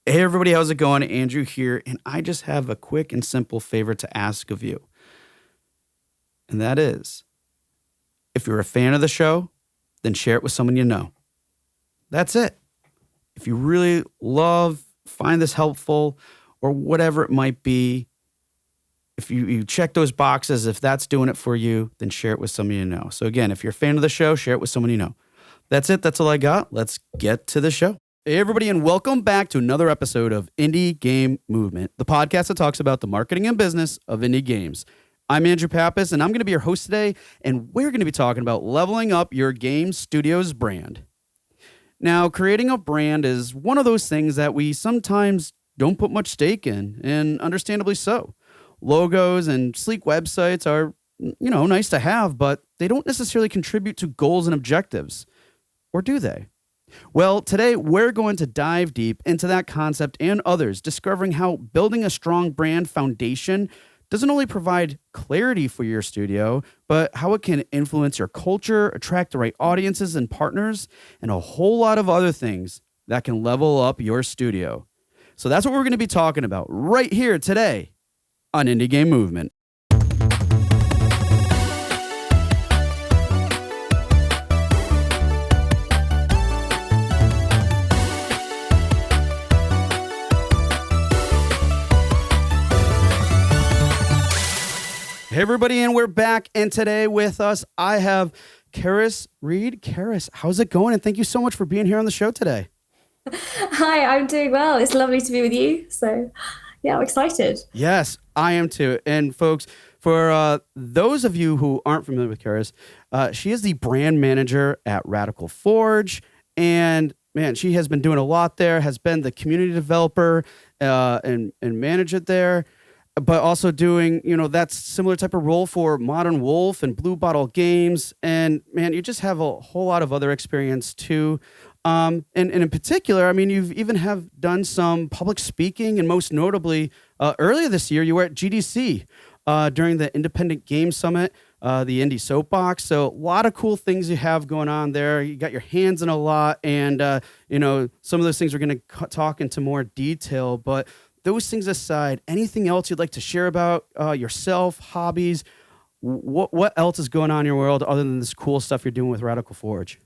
Hey everybody, how's it going? Andrew here, and I just have a quick and simple favor to ask of you. And that is, if you're a fan of the show, then share it with someone you know. That's it. If you really find this helpful, or whatever it might be, if you check those boxes, if that's doing it for you, then share it with someone you know. So again, if you're a fan of the show, share it with someone you know. That's it. That's all I got. Let's get to the show. Hey, everybody, and welcome back to another episode of Indie Game Movement, the podcast that talks about the marketing and business of indie games. I'm Andrew Pappas, and I'm going to be your host today, and we're going to be talking about leveling up your game studio's brand. Now, creating a brand is one of those things that we sometimes don't put much stake in, and understandably so. Logos and sleek websites are, nice to have, but they don't necessarily contribute to goals and objectives. Or do they? Well, today we're going to dive deep into that concept and others, discovering how building a strong brand foundation doesn't only provide clarity for your studio, but how it can influence your culture, attract the right audiences and partners, and a whole lot of other things that can level up your studio. So that's what we're going to be talking about right here today on Indie Game Movement. Hey everybody, and we're back, and today with us I have Charis, Reid. Charis, how's it going? And thank you so much for being here on the show today. Hi, I'm doing well. It's lovely to be with you. So, yeah, I'm excited. Yes, I am too. And folks, for those of you who aren't familiar with Charis, she is the brand manager at Radical Forge, and man, she has been doing a lot there, has been the community developer and manager there. But also doing, that similar type of role for Modern Wolf and Blue Bottle Games. And man, you just have a whole lot of other experience too. And in particular, I mean, you've even have done some public speaking, and most notably, earlier this year, you were at GDC during the Independent Game Summit, the Indie Soapbox. So a lot of cool things you have going on there. You got your hands in a lot, and, some of those things we're going to talk into more detail, but those things aside, anything else you'd like to share about yourself, hobbies? What else is going on in your world other than this cool stuff you're doing with Radical Forge?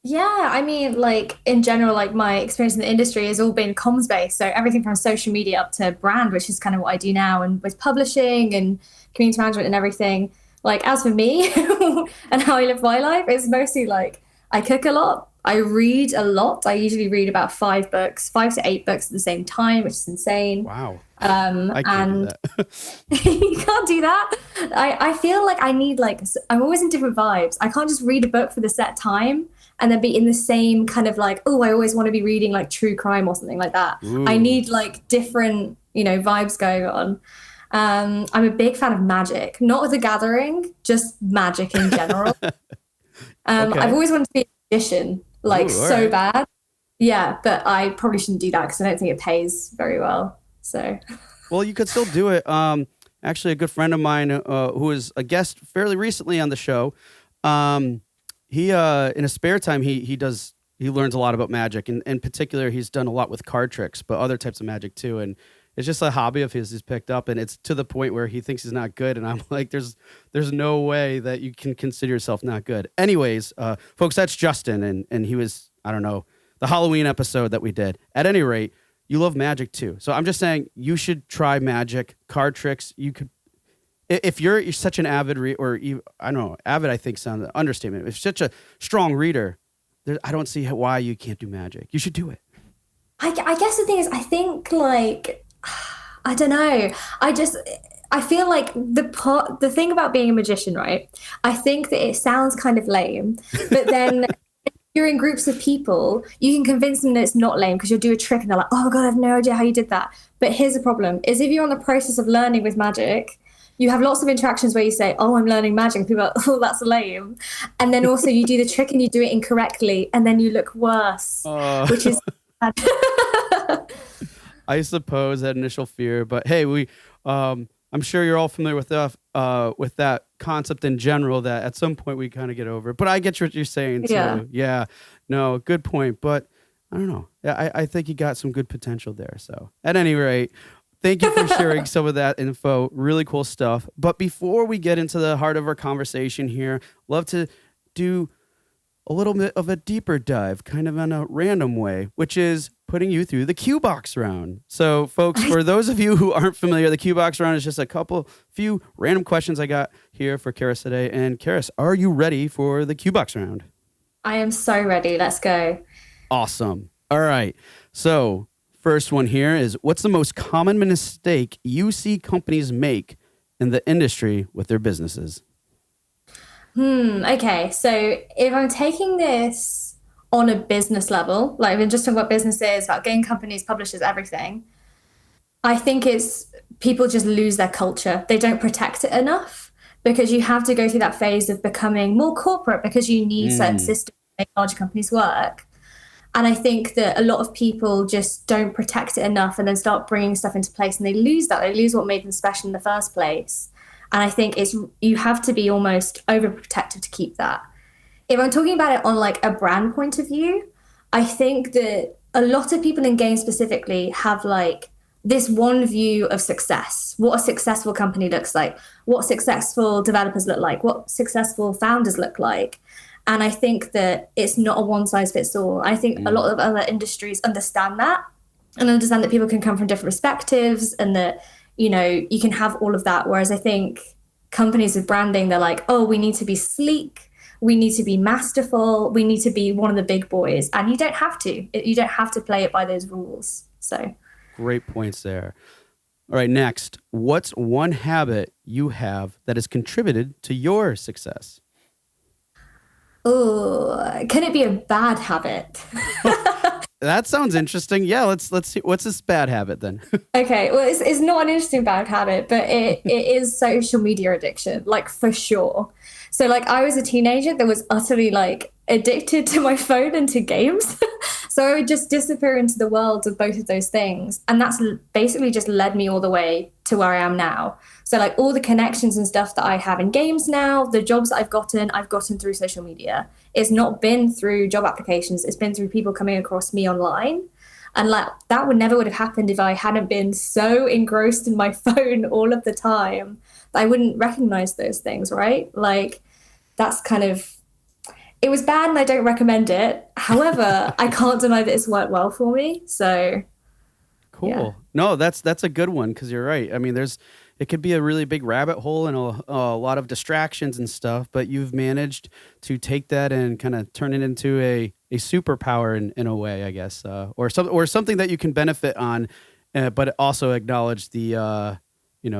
Yeah, I mean, in general, my experience in the industry has all been comms based. So everything from social media up to brand, which is kind of what I do now, and with publishing and community management and everything. As for me and how I live my life, it's mostly I cook a lot. I read a lot. I usually read about 5 to 8 books at the same time, which is insane. Wow. I can't do that. You can't do that. I feel like I need I'm always in different vibes. I can't just read a book for the set time and then be in the same kind of I always want to be reading true crime or something like that. Ooh. I need different, vibes going on. I'm a big fan of magic, not The Gathering, just magic in general. Okay. I've always wanted to be a magician. Ooh, so right. bad. Yeah, but I probably shouldn't do that because I don't think it pays very well. So, Well, you could still do it. Actually, a good friend of mine who was a guest fairly recently on the show, he in his spare time he learns a lot about magic, and in particular he's done a lot with card tricks, but other types of magic too. And it's just a hobby of his he's picked up, and it's to the point where he thinks he's not good. And I'm like, there's no way that you can consider yourself not good. Anyways, folks, that's Justin, and he was, I don't know, the Halloween episode that we did. At any rate, you love magic too. So I'm just saying you should try magic, card tricks. You could, if you're such an avid avid I think sounds an understatement. If you're such a strong reader, I don't see why you can't do magic. You should do it. I guess the thing is, I think I don't know. I feel like the thing about being a magician, right? I think that it sounds kind of lame, but then if you're in groups of people, you can convince them that it's not lame because you'll do a trick and they're like, oh God, I have no idea how you did that. But here's the problem is if you're on the process of learning with magic, you have lots of interactions where you say, oh, I'm learning magic. And people are like, oh, that's lame. And then also you do the trick and you do it incorrectly and then you look worse, which is bad. I suppose that initial fear, but hey, I'm sure you're all familiar with that concept in general, that at some point we kind of get over it. But I get what you're saying too. Yeah. Yeah. No, good point. But I don't know. Yeah, I think you got some good potential there. So at any rate, thank you for sharing some of that info. Really cool stuff. But before we get into the heart of our conversation here, love to do a little bit of a deeper dive, kind of in a random way, which is putting you through the Q Box round. So, folks, for those of you who aren't familiar, the Q Box round is just a few random questions I got here for Charis today. And Charis, are you ready for the Q Box round? I am so ready. Let's go. Awesome. All right. So, first one here is, what's the most common mistake you see companies make in the industry with their businesses? Okay. So if I'm taking this on a business level, like we're just talking about businesses, about game companies, publishers, everything, I think it's people just lose their culture. They don't protect it enough because you have to go through that phase of becoming more corporate because you need certain systems to make larger companies work. And I think that a lot of people just don't protect it enough and then start bringing stuff into place and they lose that. They lose what made them special in the first place. And I think you have to be almost overprotective to keep that. If I'm talking about it on like a brand point of view, I think that a lot of people in games specifically have like this one view of success, what a successful company looks like, what successful developers look like, what successful founders look like. And I think that it's not a one size fits all. I think a lot of other industries understand that and understand that people can come from different perspectives and that, you can have all of that. Whereas I think companies with branding, they're like, oh, we need to be sleek. We need to be masterful. We need to be one of the big boys. And you don't have to. You don't have to play it by those rules. So great points there. All right, next. What's one habit you have that has contributed to your success? Oh, can it be a bad habit? That sounds interesting. Yeah, let's see. What's this bad habit then? Okay, well, it's not an interesting bad habit, but it is social media addiction, like for sure. So like I was a teenager that was utterly like addicted to my phone and to games. So I would just disappear into the world of both of those things. And that's basically just led me all the way to where I am now. So like all the connections and stuff that I have in games now, the jobs that I've gotten through social media. It's not been through job applications. It's been through people coming across me online. And like that would have happened if I hadn't been so engrossed in my phone all of the time that I wouldn't recognize those things, right? Like that's kind of, it was bad and I don't recommend it. However, I can't deny that it's worked well for me. So cool. Yeah. No, that's a good one because you're right. I mean, it could be a really big rabbit hole and a lot of distractions and stuff, but you've managed to take that and kind of turn it into a superpower in a way, I guess, or something that you can benefit on, but also acknowledge the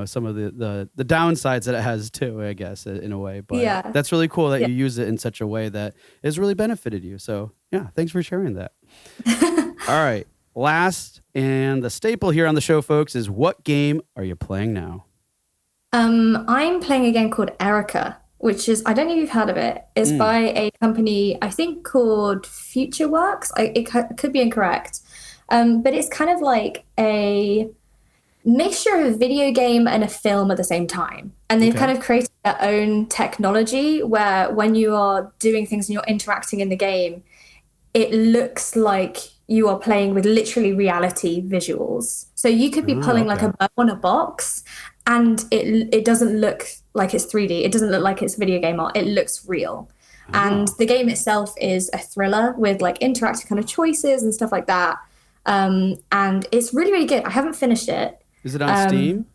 some of the downsides that it has too, I guess, in a way. But Yeah. that's really cool that you use it in such a way that has really benefited you. So yeah, thanks for sharing that. All right. Last and the staple here on the show, folks, is what game are you playing now? I'm playing a game called Erica, which is, I don't know if you've heard of it. It's by a company, I think called FutureWorks. It could be incorrect. But it's kind of like a mixture of a video game and a film at the same time. And they've kind of created their own technology where when you are doing things and you're interacting in the game, it looks like you are playing with literally reality visuals. So you could be pulling like a bow on a box and it doesn't look like it's 3D. It doesn't look like it's video game art. It looks real. And the game itself is a thriller with like interactive kind of choices and stuff like that. And it's really, really good. I haven't finished it. Is it on Steam?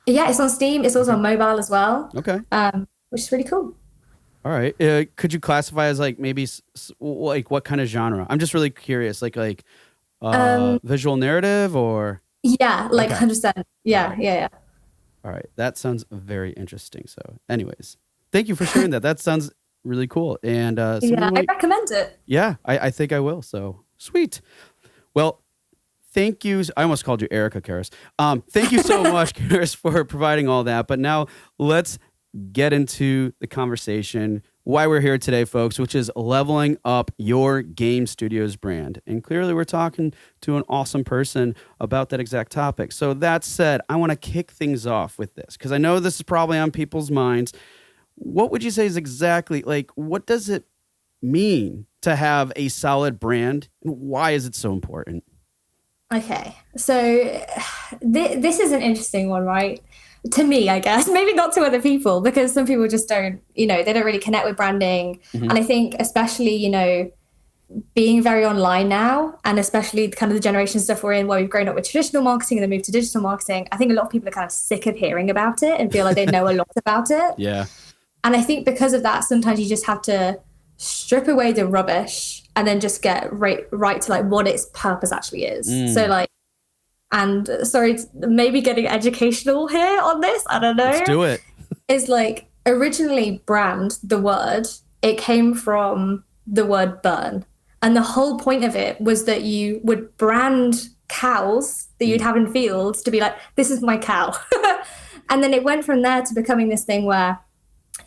Yeah, it's on Steam. It's also on mobile as well. Okay. Which is really cool. All right. Could you classify as like maybe like what kind of genre? I'm just really curious. Like visual narrative or? Yeah, like 100%. Yeah, yeah. All right. That sounds very interesting. So anyways, thank you for sharing that. That sounds really cool. And I recommend it. Yeah, I think I will. So sweet. Well, thank you. I almost called you Erica, Charis. Thank you so much, Charis, for providing all that. But now let's get into the conversation, why we're here today, folks, which is leveling up your game studio's brand. And clearly we're talking to an awesome person about that exact topic. So that said, I want to kick things off with this because I know this is probably on people's minds. What would you say is exactly like, what does it mean to have a solid brand? And why is it so important? Okay, so this is an interesting one, right? To me, I guess, maybe not to other people, because some people just don't, they don't really connect with branding. Mm-hmm. And I think especially, being very online now, and especially kind of the generation stuff we're in where we've grown up with traditional marketing and then moved to digital marketing, I think a lot of people are kind of sick of hearing about it and feel like they know a lot about it. Yeah. And I think because of that, sometimes you just have to strip away the rubbish and then just get right to like what its purpose actually is. So like, and sorry, maybe getting educational here on this, I don't know. Let's do it. Is like originally brand, the word, it came from the word burn. And the whole point of it was that you would brand cows that you'd have in fields to be like, this is my cow. And then it went from there to becoming this thing where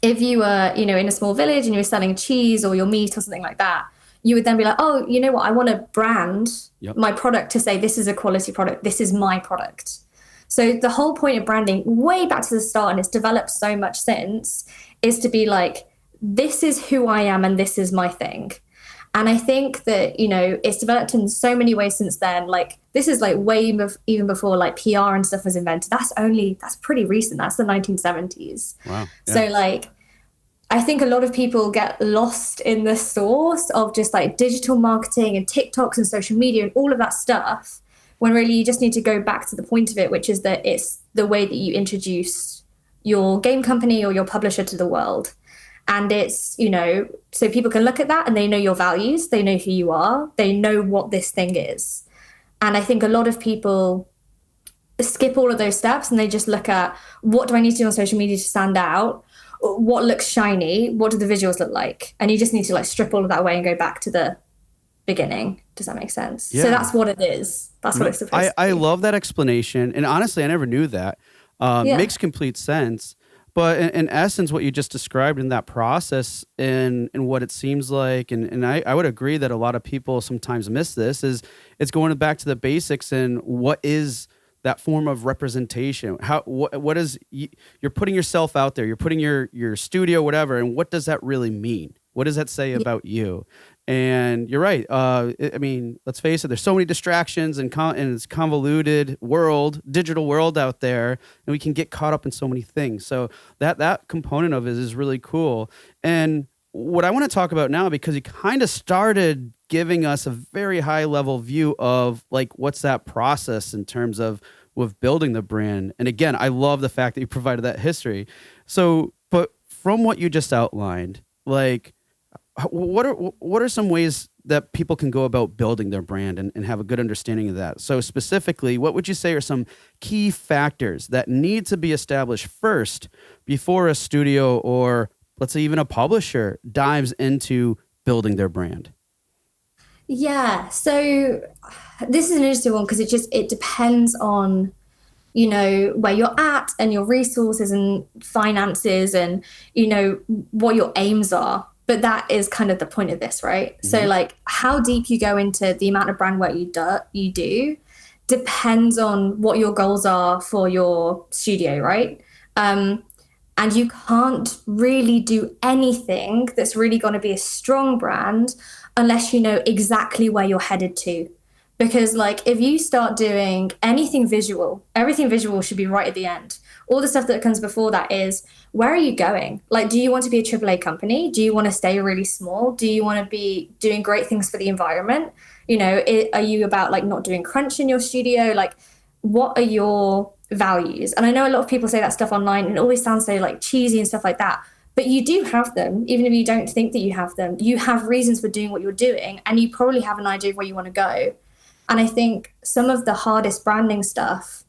if you were, in a small village and you were selling cheese or your meat or something like that, you would then be like, oh, you know what? I want to brand my product to say, this is a quality product. This is my product. So the whole point of branding, way back to the start, and it's developed so much since, is to be like, this is who I am and this is my thing. And I think that, it's developed in so many ways since then. Like, this is like even before like PR and stuff was invented. That's pretty recent. That's the 1970s. Wow. Yeah. So like, I think a lot of people get lost in the source of just like digital marketing and TikToks and social media and all of that stuff, when really you just need to go back to the point of it, which is that it's the way that you introduce your game company or your publisher to the world. And it's, so people can look at that and they know your values, they know who you are, they know what this thing is. And I think a lot of people skip all of those steps and they just look at, what do I need to do on social media to stand out? What looks shiny? What do the visuals look like? And you just need to like strip all of that away and go back to the beginning. Does that make sense? Yeah. So that's what it is. That's what it's supposed to be. I love that explanation. And honestly, I never knew that. Makes complete sense. But in essence, what you just described in that process and what it seems like, and I would agree that a lot of people sometimes miss this, is it's going back to the basics and what is that form of representation. What is, you're putting yourself out there, you're putting your studio, whatever, and what does that really mean? What does that say about you? And you're right. I mean, let's face it. There's so many distractions and it's convoluted digital world out there, and we can get caught up in so many things. So that component of it is really cool. And what I want to talk about now, because you kind of started giving us a very high level view of like what's that process in terms of with building the brand. And again, I love the fact that you provided that history. So, but from what you just outlined, like, what are some ways that people can go about building their brand and have a good understanding of that? So specifically, what would you say are some key factors that need to be established first before a studio or let's say even a publisher dives into building their brand? Yeah, so this is an interesting one because it depends on, where you're at and your resources and finances and, what your aims are. But that is kind of the point of this, right? Mm-hmm. So like how deep you go into the amount of brand work you do depends on what your goals are for your studio, right? And you can't really do anything that's really going to be a strong brand unless you know exactly where you're headed to. Because like if you start doing anything visual, everything visual should be right at the end. All the stuff that comes before that is, where are you going? Like, do you want to be a AAA company? Do you want to stay really small? Do you want to be doing great things for the environment? Are you about like not doing crunch in your studio? Like, what are your values? And I know a lot of people say that stuff online and it always sounds so like cheesy and stuff like that. But you do have them, even if you don't think that you have them. You have reasons for doing what you're doing, and you probably have an idea of where you want to go. And I think some of the hardest branding stuff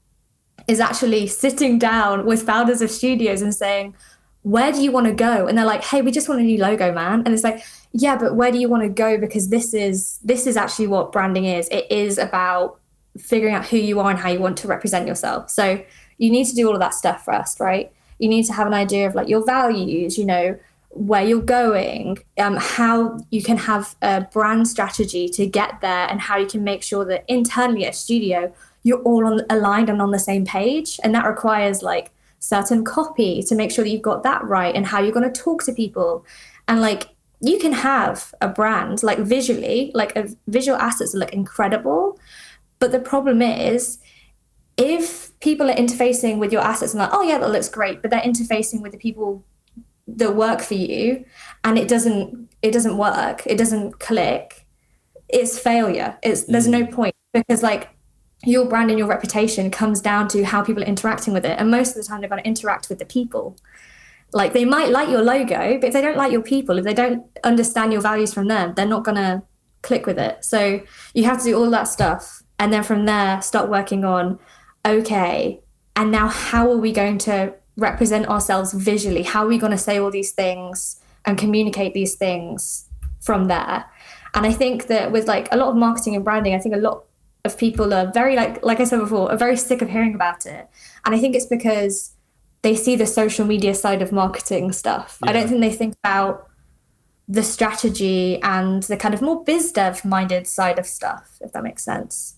is actually sitting down with founders of studios and saying, where do you want to go? And they're like, hey, we just want a new logo, man. And it's like, yeah, but where do you want to go? Because this is actually what branding is. It is about figuring out who you are and how you want to represent yourself. So you need to do all of that stuff first, right? You need to have an idea of like your values, where you're going, how you can have a brand strategy to get there, and how you can make sure that internally at a studio, you're all aligned and on the same page. And that requires like certain copy to make sure that you've got that right, and how you're going to talk to people. And like you can have a brand like visually, like a visual assets that look incredible. But the problem is, if people are interfacing with your assets and like, oh yeah, that looks great, but they're interfacing with the people that work for you and it doesn't work, it doesn't click, it's failure. There's no point, because like your brand and your reputation comes down to how people are interacting with it. And most of the time they're going to interact with the people. Like they might like your logo, but if they don't like your people, if they don't understand your values from them, they're not going to click with it. So you have to do all that stuff. And then from there, start working on, okay, and now how are we going to represent ourselves visually? How are we going to say all these things and communicate these things from there? And I think that with like a lot of marketing and branding, I think a lot of people are very, like I said before, are very sick of hearing about it. And I think it's because they see the social media side of marketing stuff. Yeah. I don't think they think about the strategy and the kind of more biz dev minded side of stuff, if that makes sense.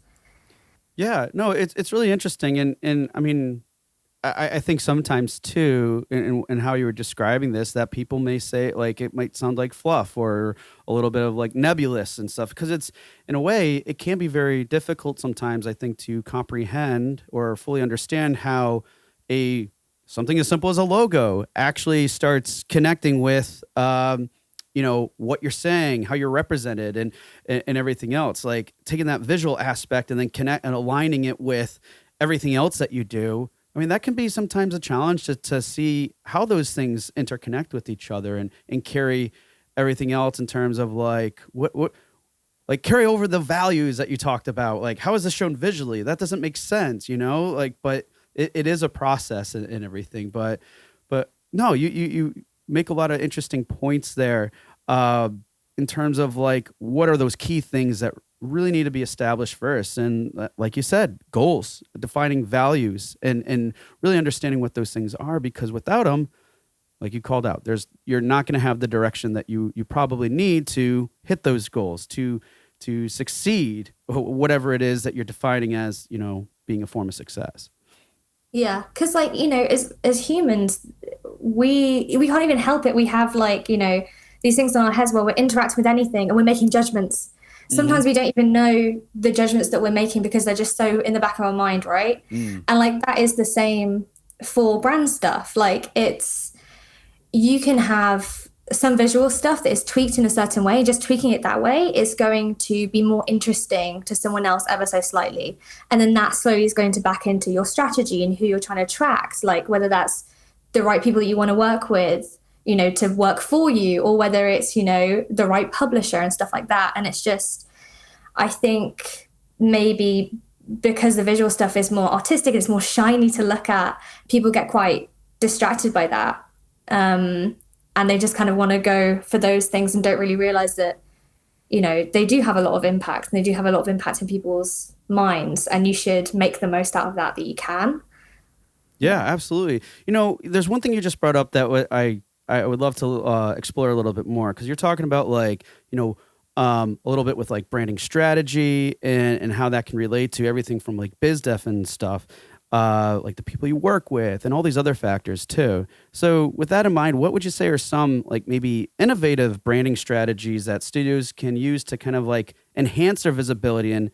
Yeah, no, it's really interesting. And I mean, I think sometimes too, in how you were describing this, that people may say like it might sound like fluff or a little bit of like nebulous and stuff, because it's, in a way, it can be very difficult sometimes, I think, to comprehend or fully understand how something as simple as a logo actually starts connecting with what you're saying, how you're represented, and everything else. Like taking that visual aspect and then connect and aligning it with everything else that you do. I mean, that can be sometimes a challenge to see how those things interconnect with each other and carry everything else in terms of like what like carry over the values that you talked about. Like, how is this shown visually? That doesn't make sense, like, but it is a process and everything. But no, you make a lot of interesting points there in terms of like, what are those key things that really need to be established first? And like you said, goals, defining values, and really understanding what those things are, because without them, like you called out, you're not going to have the direction that you probably need to hit those goals, to succeed, whatever it is that you're defining as, being a form of success. Yeah, because like, as humans, we can't even help it. We have like, these things on our heads where we're interacting with anything and we're making judgments. Sometimes we don't even know the judgments that we're making because they're just so in the back of our mind, right? And like that is the same for brand stuff. Like you can have some visual stuff that is tweaked in a certain way. Just tweaking it that way is going to be more interesting to someone else ever so slightly. And then that slowly is going to back into your strategy and who you're trying to attract, like whether that's the right people that you want to work with, to work for you, or whether it's, the right publisher and stuff like that. And it's just, I think maybe because the visual stuff is more artistic, it's more shiny to look at, people get quite distracted by that. And they just kind of want to go for those things and don't really realize that, they do have a lot of impact, and they do have a lot of impact in people's minds, and you should make the most out of that you can. Yeah, absolutely. There's one thing you just brought up that I would love to explore a little bit more, because you're talking about like, a little bit with like branding strategy and how that can relate to everything from like biz dev and stuff. Like the people you work with and all these other factors too. So with that in mind, what would you say are some like maybe innovative branding strategies that studios can use to kind of like enhance their visibility and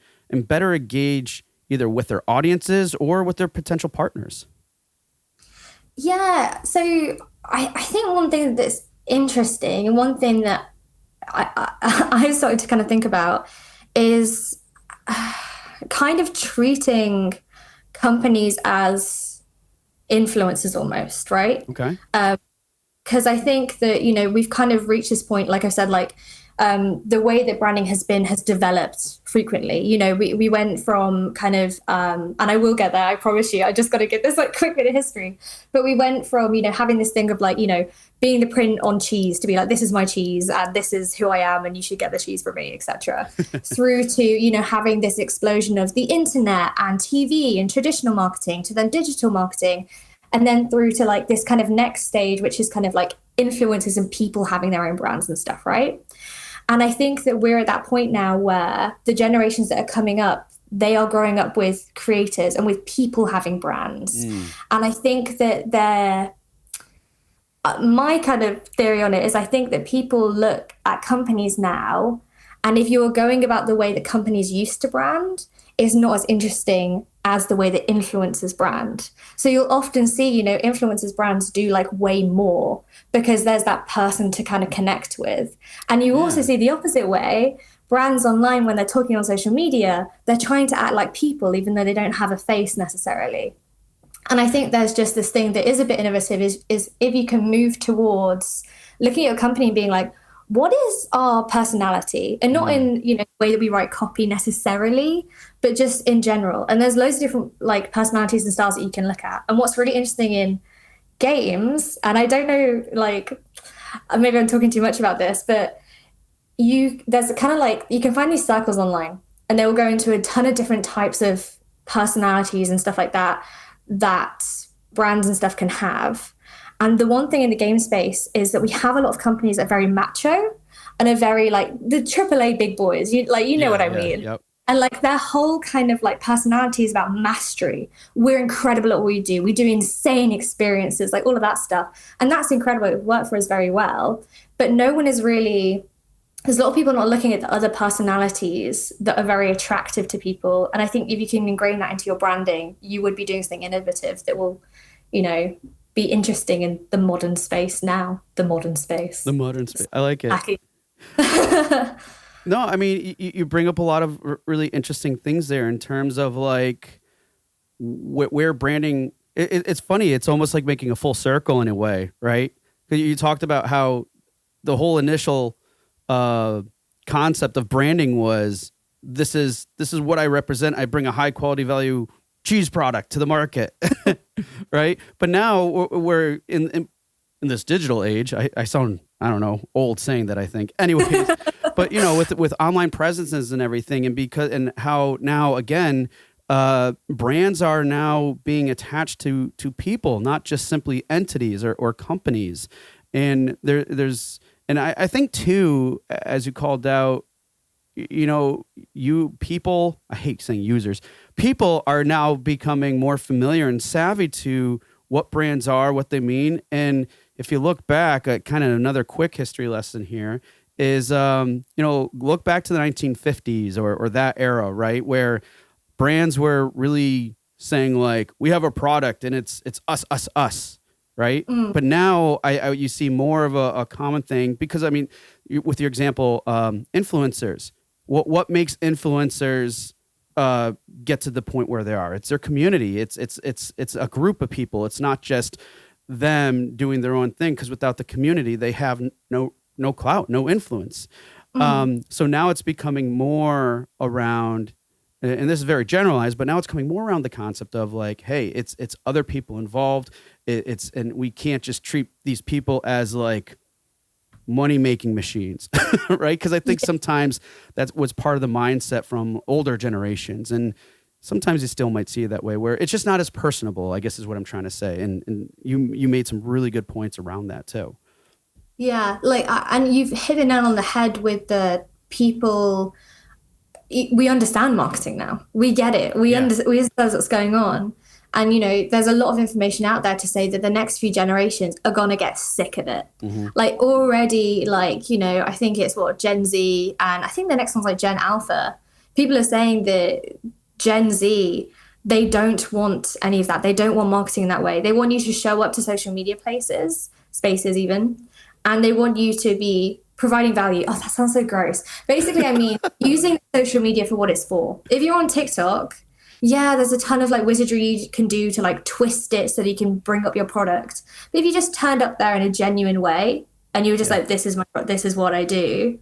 better engage either with their audiences or with their potential partners? Yeah, so I think one thing that's interesting, and one thing that I started to kind of think about is kind of treating companies as influencers almost, right? Okay. Because I think that, we've kind of reached this point, like I said, like the way that branding has developed frequently. We went from kind of, and I will get there, I promise you, I just got to get this like quick bit of history. But we went from, having this thing of like, being the print on cheese to be like, this is my cheese and this is who I am and you should get the cheese from me, etc. through to, having this explosion of the internet and TV and traditional marketing to then digital marketing. And then through to like this kind of next stage, which is kind of like influencers and people having their own brands and stuff, right? And I think that we're at that point now where the generations that are coming up, they are growing up with creators and with people having brands. And I think that My kind of theory on it is I think that people look at companies now, and if you're going about the way that companies used to brand, is not as interesting as the way that influencers brand. So you'll often see, influencers brands do like way more because there's that person to kind of connect with. And you also Yeah. see the opposite way. Brands online, when they're talking on social media, they're trying to act like people, even though they don't have a face necessarily. And I think there's just this thing that is a bit innovative is if you can move towards looking at a company and being like, what is our personality? And not in, the way that we write copy necessarily, but just in general. And there's loads of different like personalities and styles that you can look at. And what's really interesting in games, and I don't know, like maybe I'm talking too much about this, but there's kind of like you can find these circles online and they will go into a ton of different types of personalities and stuff like that brands and stuff can have. And the one thing in the game space is that we have a lot of companies that are very macho and are very like the AAA big boys. You know what I mean? Yep. And like their whole kind of like personality is about mastery. We're incredible at what we do. We do insane experiences, like all of that stuff. And that's incredible. It worked for us very well. But no one is really, there's a lot of people not looking at the other personalities that are very attractive to people. And I think if you can ingrain that into your branding, you would be doing something innovative that will, be interesting in the modern space now. The modern space. The modern space. I like it. Hacky. No, I mean, you bring up a lot of really interesting things there in terms of like where branding. It's funny. It's almost like making a full circle in a way, right? 'Cause you talked about how the whole initial concept of branding was this is what I represent. I bring a high quality value cheese product to the market, right? But now we're in this digital age. I sound, I don't know, old saying that, I think. Anyways, but with online presences and everything, and how now again, brands are now being attached to people, not just simply entities or companies. And and I think too, as you called out, people, I hate saying users, people are now becoming more familiar and savvy to what brands are, what they mean. And if you look back at kind of another quick history lesson here is, look back to the 1950s or that era, right? Where brands were really saying like, we have a product and it's us. Right. But now you see more of a common thing because, I mean, with your example, influencers, what makes influencers get to the point where they are? It's their community. It's a group of people. It's not just them doing their own thing, because without the community, they have no clout, no influence. So now it's becoming more around, and this is very generalized, but now it's coming more around the concept of like, hey, it's other people involved. And we can't just treat these people as like money-making machines, right? Because I think sometimes that was part of the mindset from older generations. And sometimes you still might see it that way, where it's just not as personable, I guess is what I'm trying to say. And you made some really good points around that too. Yeah, like, and you've hit it nail on the head with the people. We understand marketing now. We get it. We understand what's going on. And, there's a lot of information out there to say that the next few generations are going to get sick of it. Mm-hmm. Like already, like, I think it's Gen Z, and I think the next one's like Gen Alpha. People are saying that Gen Z, they don't want any of that. They don't want marketing in that way. They want you to show up to social media spaces even, and they want you to be providing value. Oh, that sounds so gross. Basically, I mean, using social media for what it's for. If you're on TikTok, there's a ton of like wizardry you can do to like twist it so that you can bring up your product. But if you just turned up there in a genuine way and you were just like, this is what I do,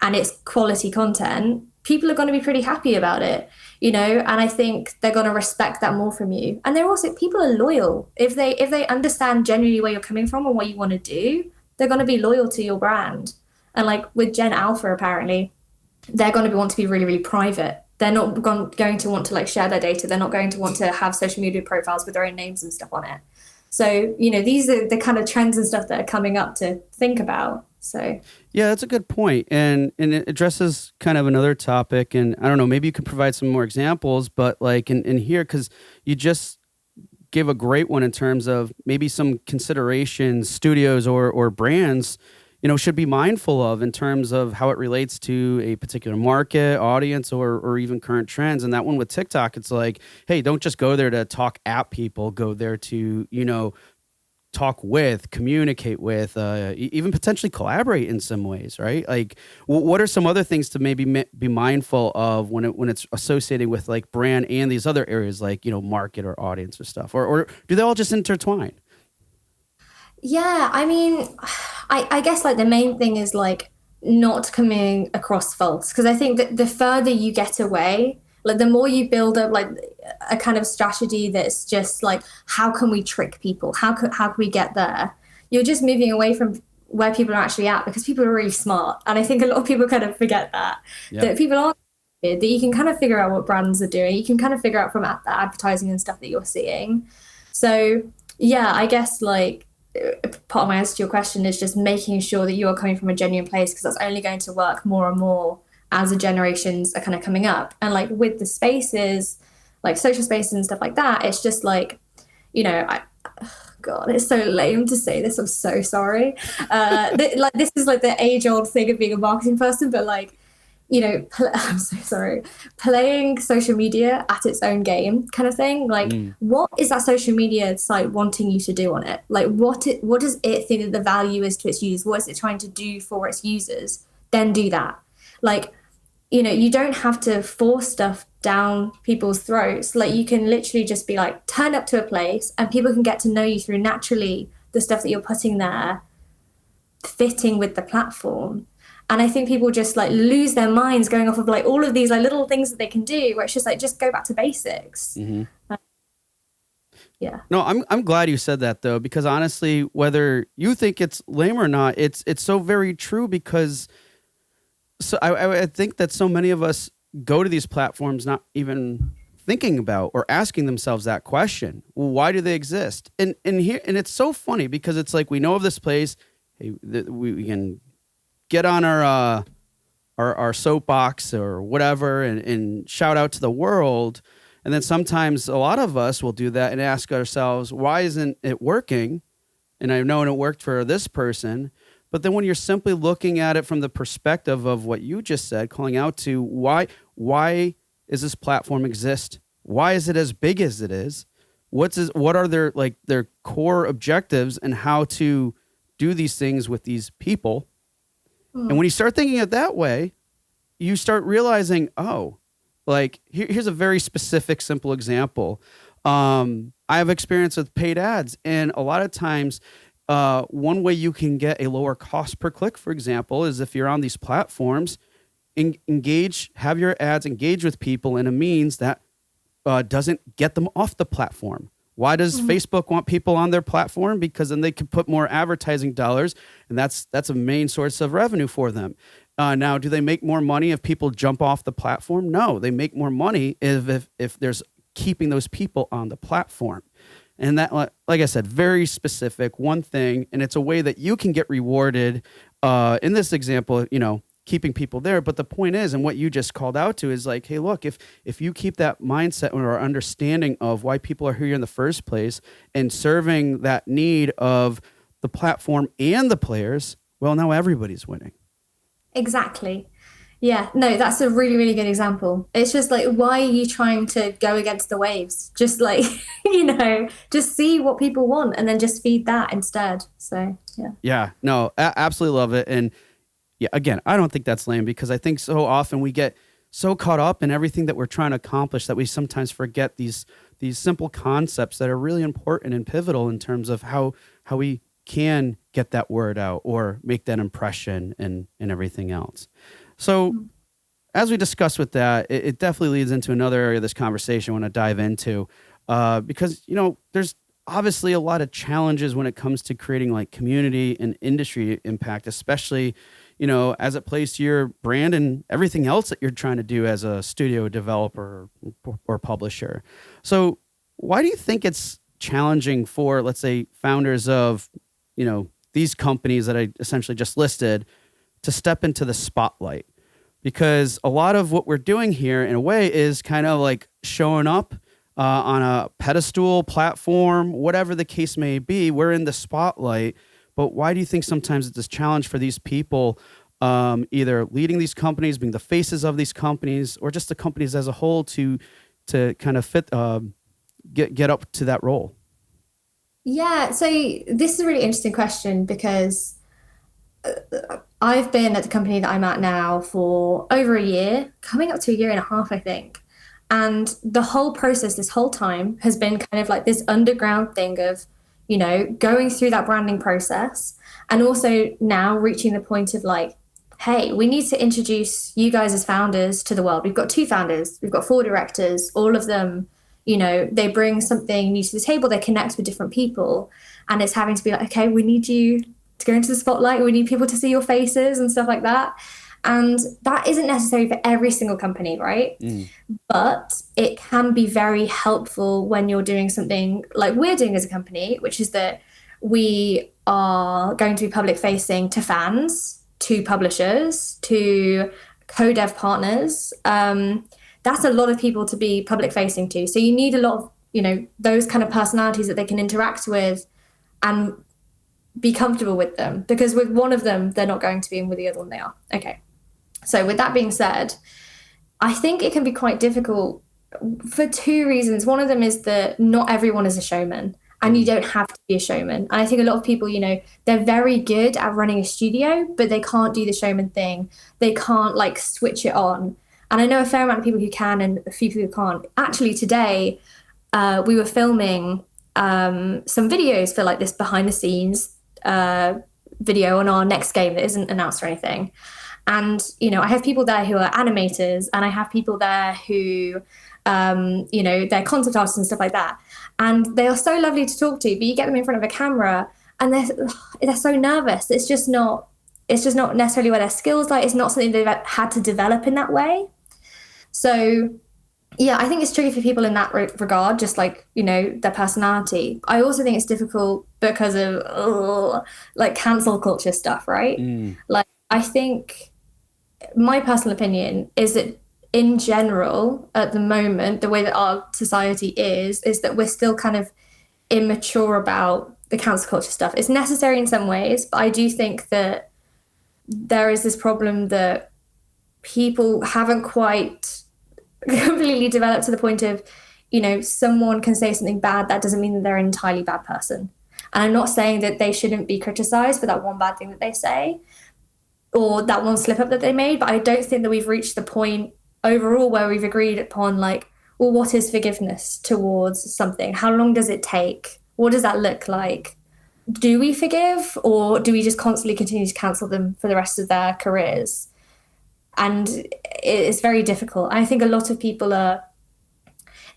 and it's quality content, people are going to be pretty happy about it, and I think they're going to respect that more from you. And people are loyal. If they understand genuinely where you're coming from and what you want to do, they're going to be loyal to your brand. And like with Gen Alpha, apparently, they're going to want to be really, really private. They're not going to want to like share their data. They're not going to want to have social media profiles with their own names and stuff on it. So, these are the kind of trends and stuff that are coming up to think about. So, yeah, that's a good point. And it addresses kind of another topic. And I don't know, maybe you could provide some more examples, but like in here, because you just gave a great one in terms of maybe some considerations studios or brands, should be mindful of in terms of how it relates to a particular market, audience, or even current trends. And that one with TikTok, it's like, hey, don't just go there to talk at people. Go there to, talk with, communicate with, even potentially collaborate in some ways, right? Like, what are some other things to maybe be mindful of when it's associated with like brand and these other areas like, market or audience or stuff? Or do they all just intertwine? Yeah, I mean, I guess like the main thing is like not coming across false, because I think that the further you get away, like the more you build up like a kind of strategy that's just like, how can we trick people? How can we get there? You're just moving away from where people are actually at, because people are really smart, and I think a lot of people kind of forget that people are that you can kind of figure out what brands are doing. You can kind of figure out from the advertising and stuff that you're seeing. So yeah, I guess like part of my answer to your question is just making sure that you are coming from a genuine place, because that's only going to work more and more as the generations are kind of coming up. And like with the spaces, like social spaces and stuff like that, it's just like, God, it's so lame to say this. I'm so sorry. Like this is like the age-old thing of being a marketing person, but like, I'm so sorry, playing social media at its own game kind of thing. Like, what is that social media site wanting you to do on it? Like, what does it think that the value is to its users? What is it trying to do for its users? Then do that. Like, you don't have to force stuff down people's throats. Like, you can literally just be like, turn up to a place and people can get to know you through naturally the stuff that you're putting there fitting with the platform. And I think people just like lose their minds going off of like all of these like little things that they can do, where it's just like, just go back to basics. Yeah. No, I'm glad you said that though, because honestly, whether you think it's lame or not, it's so very true, because I think that so many of us go to these platforms not even thinking about or asking themselves that question. Well, why do they exist? And it's so funny, because it's like, we know of this place. Hey, we can get on our soapbox or whatever and shout out to the world. And then sometimes a lot of us will do that and ask ourselves, why isn't it working? And I've known it worked for this person. But then when you're simply looking at it from the perspective of what you just said, calling out to why is this platform exist? Why is it as big as it is? What are their core objectives and how to do these things with these people? And when you start thinking it that way, you start realizing, here's a very specific, simple example. I have experience with paid ads, and a lot of times, one way you can get a lower cost per click, for example, is if you're on these platforms, have your ads engage with people in a means that doesn't get them off the platform. Why does Facebook want people on their platform? Because then they can put more advertising dollars, and that's a main source of revenue for them. Now, do they make more money if people jump off the platform? No, they make more money if there's keeping those people on the platform. And that, like I said, very specific, one thing, and it's a way that you can get rewarded. In this example, keeping people there. But the point is, and what you just called out to is like, hey, look, if you keep that mindset or understanding of why people are here in the first place and serving that need of the platform and the players, well, now everybody's winning. Exactly. Yeah, no, that's a really, really good example. It's just like, why are you trying to go against the waves? Just like, just see what people want and then just feed that instead. So, yeah. Yeah, no, absolutely love it. And yeah, again, I don't think that's lame, because I think so often we get so caught up in everything that we're trying to accomplish that we sometimes forget these simple concepts that are really important and pivotal in terms of how we can get that word out or make that impression and everything else. So as we discussed with that, it definitely leads into another area of this conversation I want to dive into, because, there's obviously a lot of challenges when it comes to creating like community and industry impact, especially, as it plays to your brand and everything else that you're trying to do as a studio developer or publisher. So why do you think it's challenging for, let's say, founders of, these companies that I essentially just listed to step into the spotlight? Because a lot of what we're doing here in a way is kind of like showing up on a pedestal platform, whatever the case may be. We're in the spotlight. But why do you think sometimes it's this challenge for these people, either leading these companies, being the faces of these companies, or just the companies as a whole to kind of fit, get up to that role? Yeah, so this is a really interesting question because I've been at the company that I'm at now for over a year, coming up to a year and a half, I think. And the whole process this whole time has been kind of like this underground thing of, going through that branding process and also now reaching the point of like, hey, we need to introduce you guys as founders to the world. We've got 2 founders, we've got 4 directors, all of them, they bring something new to the table, they connect with different people. And it's having to be like, okay, we need you to go into the spotlight, we need people to see your faces and stuff like that. And that isn't necessary for every single company, right? But it can be very helpful when you're doing something like we're doing as a company, which is that we are going to be public facing to fans, to publishers, to co-dev partners. That's a lot of people to be public facing to. So you need a lot of, those kind of personalities that they can interact with and be comfortable with them. Because with one of them, they're not going to be, and with the other one, they are. Okay. So with that being said, I think it can be quite difficult for 2 reasons. One of them is that not everyone is a showman, and you don't have to be a showman. And I think a lot of people, they're very good at running a studio, but they can't do the showman thing. They can't like switch it on. And I know a fair amount of people who can and a few people who can't. Actually, today we were filming some videos for like this behind the scenes video on our next game that isn't announced or anything. And, I have people there who are animators, and I have people there who, they're concept artists and stuff like that. And they are so lovely to talk to, but you get them in front of a camera and they're so nervous. It's just not necessarily where their skills lie. It's not something they've had to develop in that way. So, yeah, I think it's tricky for people in that regard, just like, their personality. I also think it's difficult because of like cancel culture stuff, right? Like, I think my personal opinion is that in general, at the moment, the way that our society is that we're still kind of immature about the cancel culture stuff. It's necessary in some ways, but I do think that there is this problem that people haven't quite completely developed to the point of, someone can say something bad. That doesn't mean that they're an entirely bad person. And I'm not saying that they shouldn't be criticized for that one bad thing that they say or that one slip up that they made. But I don't think that we've reached the point overall where we've agreed upon like, well, what is forgiveness towards something? How long does it take? What does that look like? Do we forgive, or do we just constantly continue to cancel them for the rest of their careers? And it's very difficult. I think a lot of people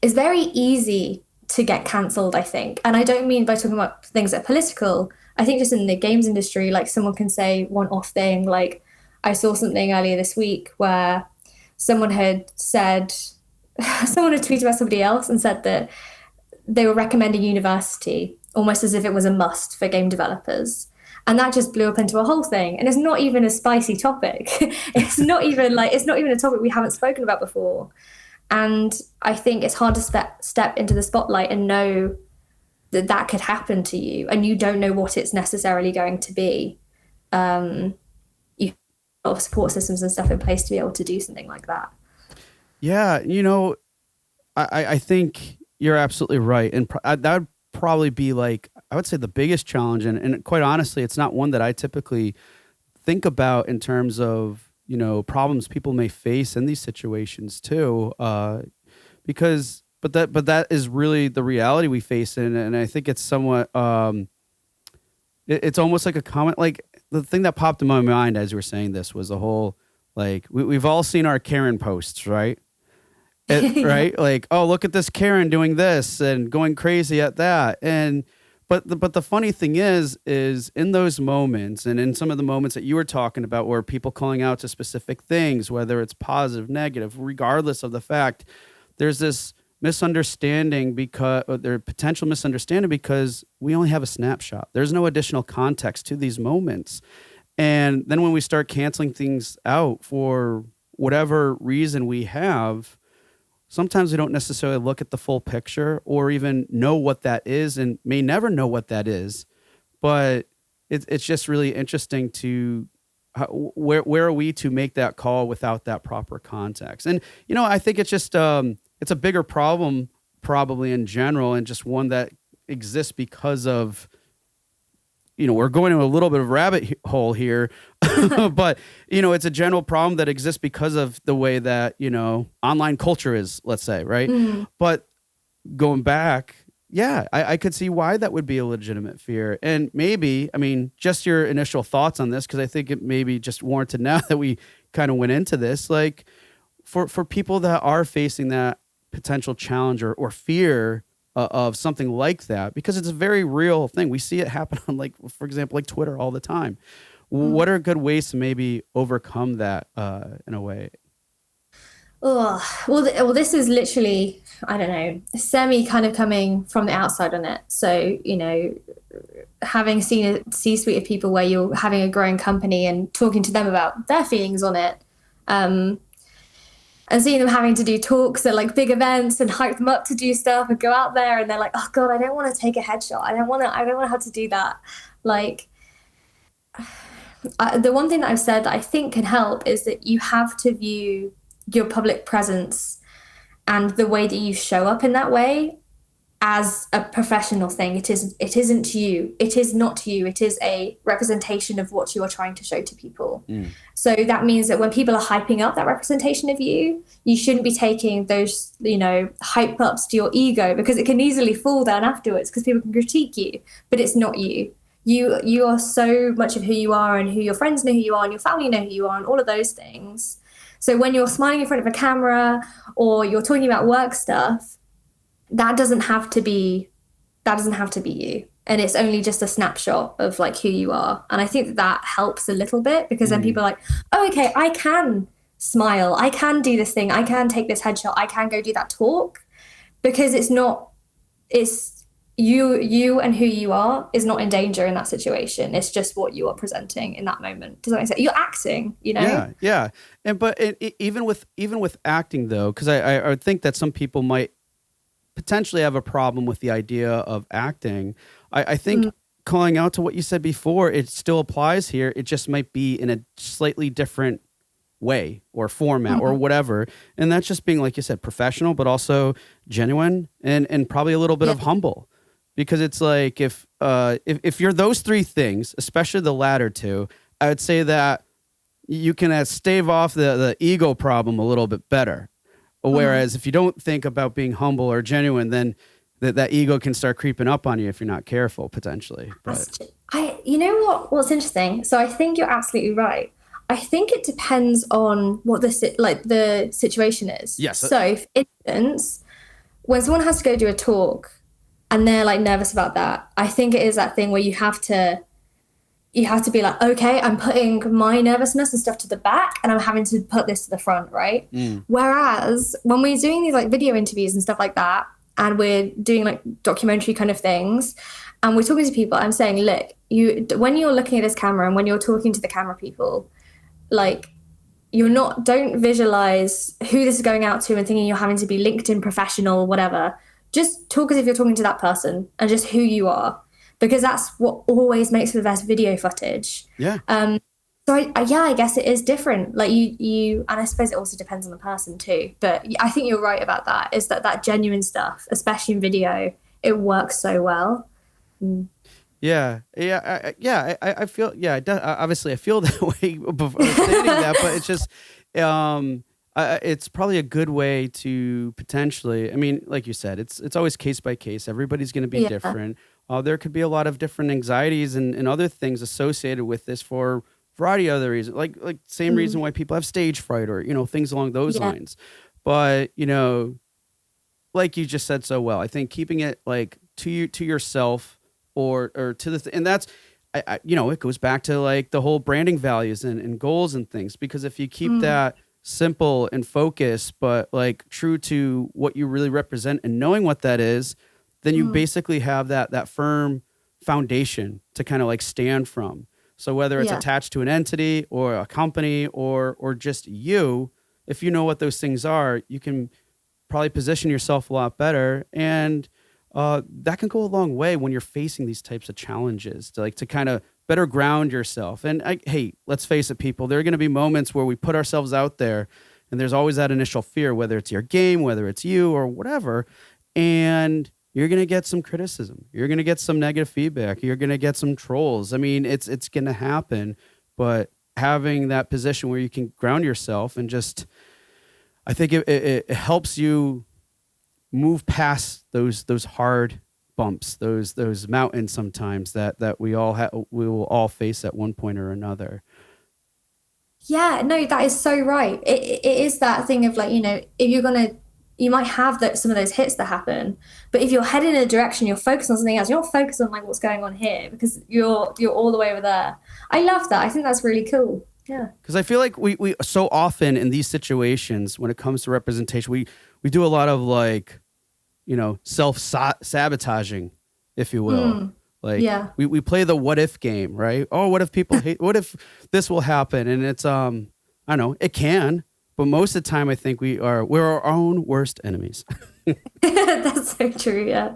it's very easy to get cancelled, I think. And I don't mean by talking about things that are political. I think just in the games industry, like someone can say one off thing. Like I saw something earlier this week where someone had tweeted about somebody else and said that they were recommending university almost as if it was a must for game developers. And that just blew up into a whole thing. And it's not even a spicy topic. It's not even a topic we haven't spoken about before. And I think it's hard to step into the spotlight and know that could happen to you, and you don't know what it's necessarily going to be. You have a lot of support systems and stuff in place to be able to do something like that. Yeah, I think you're absolutely right. And that would probably be like, I would say the biggest challenge. And quite honestly, it's not one that I typically think about in terms of, problems people may face in these situations too. But that is really the reality we face in. And I think it's somewhat, it's almost like a comment. Like the thing that popped in my mind as you were saying this was the whole, like, we've all seen our Karen posts, right? Right? Like, oh, look at this Karen doing this and going crazy at that. But the funny thing is in those moments, and in some of the moments that you were talking about where people calling out to specific things, whether it's positive, negative, regardless of the fact, there's this misunderstanding potential misunderstanding because we only have a snapshot. There's no additional context to these moments. And then when we start canceling things out for whatever reason we have, sometimes we don't necessarily look at the full picture or even know what that is, and may never know what that is. But it's just really interesting to where are we to make that call without that proper context. And, I think it's just it's a bigger problem probably in general, and just one that exists because of, we're going to a little bit of rabbit hole here, but, it's a general problem that exists because of the way that, online culture is, let's say, right? But going back, yeah, I could see why that would be a legitimate fear. And maybe, just your initial thoughts on this, because I think it may be just warranted now that we kind of went into this, like for people that are facing that potential challenge or fear of something like that, because it's a very real thing. We see it happen on, like, for example, like Twitter all the time. What are good ways to maybe overcome that in a way? Oh, well, this is literally, I don't know, semi kind of coming from the outside on it. So, having seen a C-suite of people where you're having a growing company and talking to them about their feelings on it, and seeing them having to do talks at like big events and hype them up to do stuff and go out there, and they're like, oh God, I don't want to take a headshot. I don't want to have to do that. Like, the one thing that I've said that I think can help is that you have to view your public presence and the way that you show up in that way as a professional thing. It isn't you. It is not you. It is a representation of what you are trying to show to people. So that means that when people are hyping up that representation of you, you shouldn't be taking those, hype ups to your ego, because it can easily fall down afterwards because people can critique you, but it's not you. You are so much of who you are, and who your friends know who you are, and your family know who you are, and all of those things. So when you're smiling in front of a camera or you're talking about work stuff, that doesn't have to be you. And it's only just a snapshot of like who you are. And I think that helps a little bit, because then people are like, oh, okay, I can smile. I can do this thing. I can take this headshot. I can go do that talk, because it's you and who you are is not in danger in that situation. It's just what you are presenting in that moment. Does that make sense? You're acting, Yeah. And but even with acting though, because I think that some people might potentially have a problem with the idea of acting. I think calling out to what you said before, it still applies here. It just might be in a slightly different way or format or whatever. And that's just being, like you said, professional, but also genuine and probably a little bit of humble. Because it's like if you're those three things, especially the latter two, I would say that you can stave off the ego problem a little bit better. Whereas if you don't think about being humble or genuine, then that ego can start creeping up on you if you're not careful, potentially. But what's interesting? So I think you're absolutely right. I think it depends on what the situation is. Yes. So, for instance, when someone has to go do a talk and they're like nervous about that, I think it is that thing where you have to be like, okay, I'm putting my nervousness and stuff to the back, and I'm having to put this to the front, right? Whereas when we're doing these like video interviews and stuff like that, and we're doing like documentary kind of things, and we're talking to people, I'm saying, look, when you're looking at this camera and when you're talking to the camera people, like, don't visualize who this is going out to and thinking you're having to be LinkedIn professional, whatever. Just talk as if you're talking to that person and just who you are, because that's what always makes the best video footage. Yeah. So I guess it is different. Like and I suppose it also depends on the person too. But I think you're right about that. Is that genuine stuff, especially in video, it works so well. Yeah. I feel, obviously I feel that way before stating that, but it's just, it's probably a good way to potentially, like you said, it's always case by case. Everybody's going to be different. There could be a lot of different anxieties and other things associated with this for a variety of other reasons, like same reason why people have stage fright or, things along those lines. But, like you just said so well, I think keeping it like to yourself or to the, and that's, it goes back to like the whole branding values and goals and things, because if you keep that simple and focused, but like true to what you really represent and knowing what that is, then you basically have that firm foundation to kind of like stand from. So whether it's attached to an entity or a company or just you, if you know what those things are, you can probably position yourself a lot better. And that can go a long way when you're facing these types of challenges to kind of better ground yourself. And hey, let's face it, people, there are going to be moments where we put ourselves out there and there's always that initial fear, whether it's your game, whether it's you or whatever. And you're going to get some criticism. You're going to get some negative feedback. You're going to get some trolls. I mean, it's going to happen, but having that position where you can ground yourself and just, I think it helps you move past those hard bumps, those mountains sometimes that we will all face at one point or another. Yeah, no, that is so right. It is that thing of like, if you're gonna, you might have some of those hits that happen, but if you're heading in a direction, you're focused on something else. You're not focused on like what's going on here because you're all the way over there. I love that. I think that's really cool. Yeah. Because I feel like we so often in these situations when it comes to representation, we do a lot of like, self-sabotaging, if you will. Like we play the what if game, right? Oh, what if people hate, what if this will happen? And it's, I don't know, it can, but most of the time I think we're our own worst enemies. That's so true. Yeah.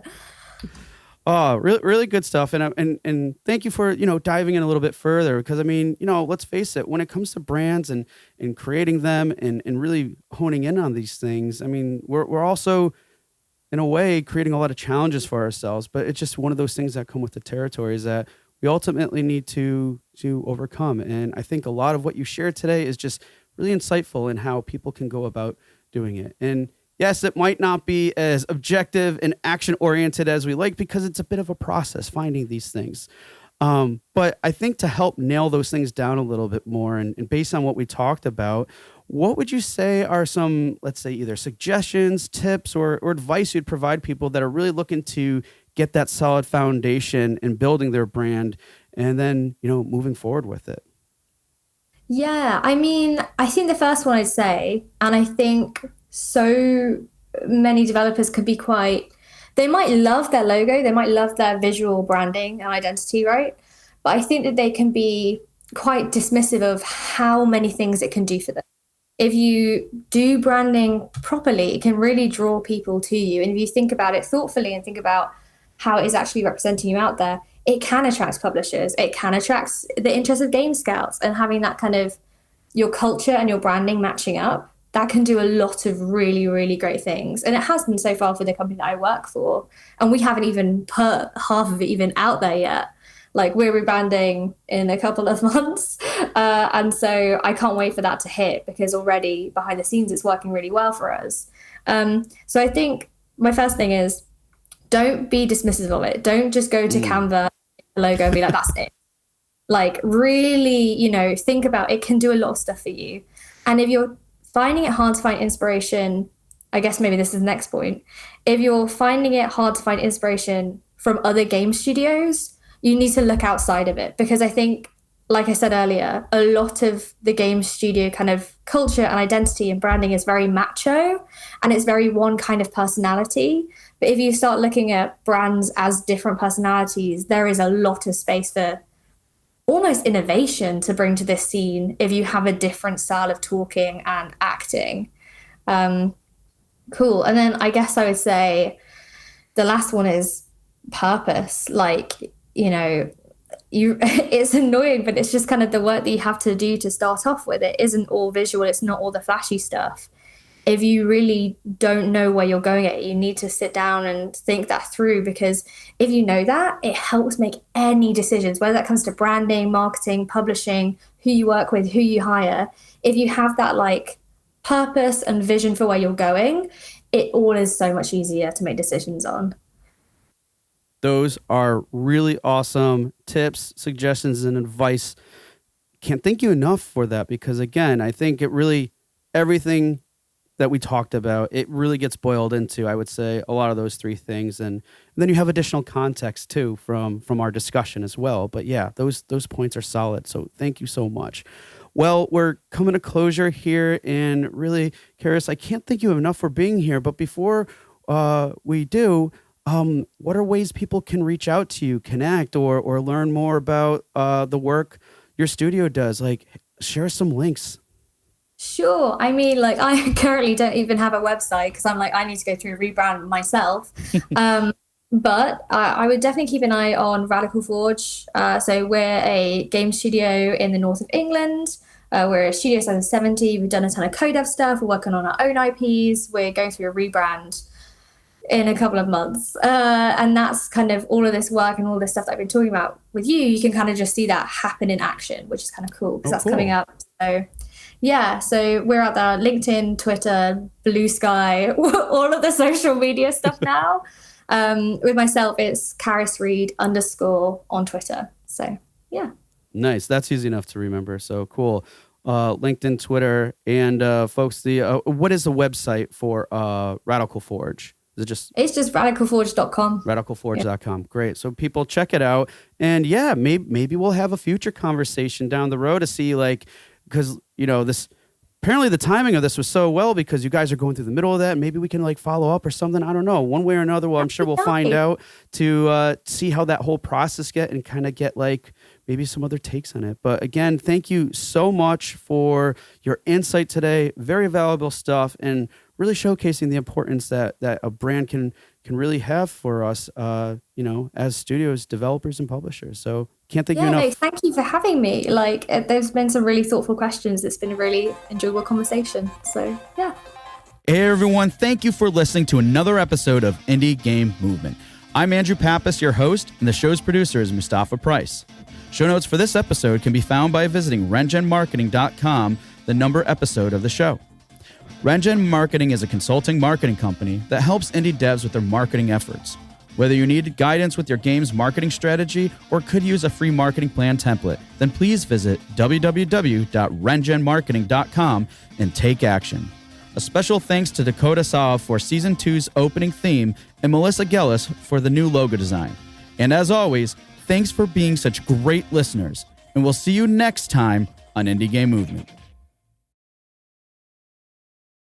Oh, really, really good stuff. And thank you for, diving in a little bit further because I mean, let's face it, when it comes to brands and creating them and really honing in on these things, I mean, we're also in a way creating a lot of challenges for ourselves, but it's just one of those things that come with the territories that we ultimately need to overcome. And I think a lot of what you shared today is just really insightful in how people can go about doing it. And yes, it might not be as objective and action oriented as we like because it's a bit of a process finding these things. But I think to help nail those things down a little bit more and based on what we talked about, what would you say are some, let's say, either suggestions, tips, or advice you'd provide people that are really looking to get that solid foundation in building their brand and then, moving forward with it? Yeah, I mean, I think the first one I'd say, and I think so many developers could be they might love their logo, they might love their visual branding and identity, right? But I think that they can be quite dismissive of how many things it can do for them. If you do branding properly, it can really draw people to you. And if you think about it thoughtfully and think about how it is actually representing you out there, it can attract publishers. It can attract the interest of game scouts, and having that kind of your culture and your branding matching up, that can do a lot of really, really great things. And it has been so far for the company that I work for. And we haven't even put half of it even out there yet. Like we're rebranding in a couple of months. And so I can't wait for that to hit because already behind the scenes, it's working really well for us. So I think my first thing is don't be dismissive of it. Don't just go to Canva logo and be like, that's it. Like really, think about it can do a lot of stuff for you. And if you're finding it hard to find inspiration, I guess maybe this is the next point. If you're finding it hard to find inspiration from other game studios, you need to look outside of it because I think, like I said earlier, a lot of the game studio kind of culture and identity and branding is very macho and it's very one kind of personality. But if you start looking at brands as different personalities, there is a lot of space for almost innovation to bring to this scene if you have a different style of talking and acting. Cool. And then I guess I would say the last one is purpose. Like, it's annoying, but it's just kind of the work that you have to do to start off with. It isn't all visual. It's not all the flashy stuff. If you really don't know where you're going at, you need to sit down and think that through, because if you know that, it helps make any decisions, whether that comes to branding, marketing, publishing, who you work with, who you hire. If you have that like purpose and vision for where you're going, it all is so much easier to make decisions on. Those are really awesome tips, suggestions, and advice. Can't thank you enough for that because, again, I think everything that we talked about, it really gets boiled into, I would say, a lot of those three things. And then you have additional context, too, from our discussion as well. But, yeah, those points are solid. So thank you so much. Well, we're coming to closure here. And really, Charis, I can't thank you enough for being here. But before we do... what are ways people can reach out to you, connect, or learn more about the work your studio does? Like, share some links. Sure. I mean, like, I currently don't even have a website because I'm like, I need to go through a rebrand myself. But I would definitely keep an eye on Radical Forge. So we're a game studio in the north of England. We're a studio size of 70. We've done a ton of co-dev stuff. We're working on our own IPs. We're going through a rebrand in a couple of months. And that's kind of all of this work and all this stuff that I've been talking about with you. You can kind of just see that happen in action, which is kind of cool because that's coming up. So yeah, so we're out there, LinkedIn, Twitter, Blue Sky, all of the social media stuff now. With myself, it's Charis Reid _ on Twitter. So yeah. Nice. That's easy enough to remember. So cool. LinkedIn, Twitter, and folks, what is the website for Radical Forge? It's just radicalforge.com. Radicalforge.com. Yeah. Great. So people check it out. And yeah, maybe we'll have a future conversation down the road to see, like, because, you know, apparently the timing of this was so well because you guys are going through the middle of that. Maybe we can like follow up or something. I don't know. One way or another. Well, I'm sure we'll find out to see how that whole process and kind of get like maybe some other takes on it. But again, thank you so much for your insight today. Very valuable stuff and really showcasing the importance that a brand can really have for us, as studios, developers, and publishers. So can't thank you enough. No, thank you for having me. Like, there's been some really thoughtful questions. It's been a really enjoyable conversation. So yeah. Hey everyone, thank you for listening to another episode of Indie Game Movement. I'm Andrew Pappas, your host, and the show's producer is Mustafa Price. Show notes for this episode can be found by visiting rengenmarketing.com, the number episode of the show. Rengen Marketing is a consulting marketing company that helps indie devs with their marketing efforts. Whether you need guidance with your game's marketing strategy or could use a free marketing plan template, then please visit www.rengenmarketing.com and take action. A special thanks to Dakota Saw for Season 2's opening theme and Melissa Gellis for the new logo design. And as always, thanks for being such great listeners, and we'll see you next time on Indie Game Movement.